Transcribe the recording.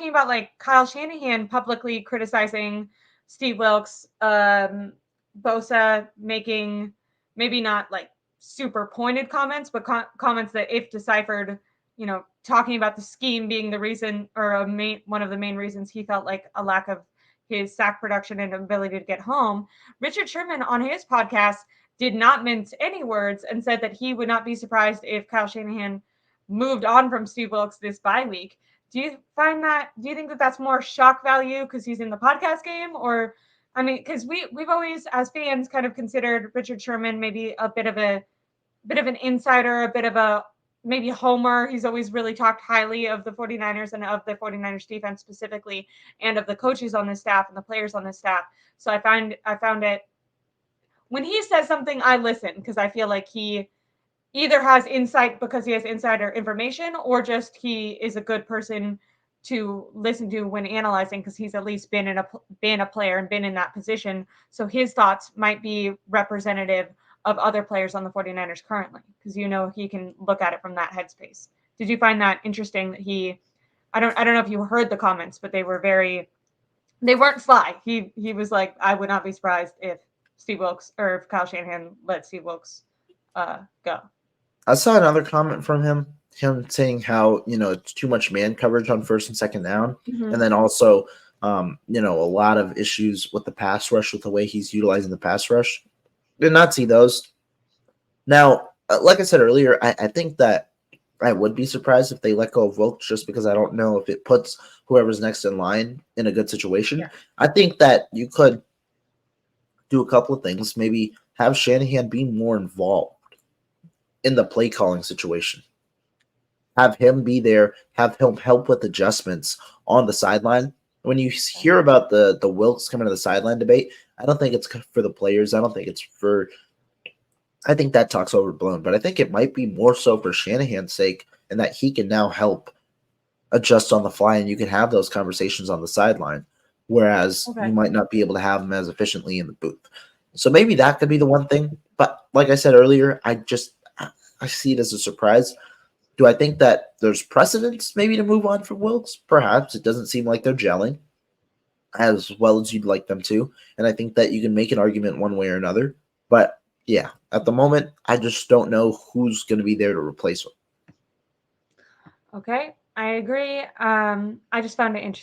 about like Kyle Shanahan publicly criticizing Steve Wilks, Bosa making maybe not like super pointed comments, but comments that, if deciphered, talking about the scheme being the reason, or one of the main reasons he felt like a lack of his sack production and ability to get home. Richard Sherman on his podcast did not mince any words and said that he would not be surprised if Kyle Shanahan moved on from Steve Wilks this bye week. Do you think that that's more shock value because he's in the podcast game? Or, I mean, because we've always, as fans, kind of considered Richard Sherman maybe a bit of an insider, a bit of a maybe homer. He's always really talked highly of the 49ers and of the 49ers defense specifically, and of the coaches on the staff and the players on the staff. So I found it, when he says something, I listen, because I feel like he either has insight because he has insider information, or just he is a good person to listen to when analyzing, because he's at least been a player and been in that position. So his thoughts might be representative of other players on the 49ers currently, because he can look at it from that headspace. Did you find that interesting that I don't know if you heard the comments, but they weren't sly. He was like, I would not be surprised if Steve Wilks, or if Kyle Shanahan let Steve Wilks go. I saw another comment from him saying how, it's too much man coverage on first and second down. Mm-hmm. And then also, a lot of issues with the pass rush, with the way he's utilizing the pass rush. Did not see those. Now, like I said earlier, I think that I would be surprised if they let go of Wilks, just because I don't know if it puts whoever's next in line in a good situation. Yeah. I think that you could do a couple of things. Maybe have Shanahan be more involved in the play calling situation. Have him be there, have him help with adjustments on the sideline. When you hear about the Wilks coming to the sideline debate, I don't think it's for the players. I think that talk's overblown, but I think it might be more so for Shanahan's sake, and that he can now help adjust on the fly, and you can have those conversations on the sideline, whereas you might not be able to have them as efficiently in the booth. So maybe that could be the one thing. But like I said earlier, I see it as a surprise. Do I think that there's precedence maybe to move on from Wilks? Perhaps. It doesn't seem like they're gelling as well as you'd like them to. And I think that you can make an argument one way or another. But yeah, at the moment, I just don't know who's going to be there to replace him. Okay, I agree. I just found it interesting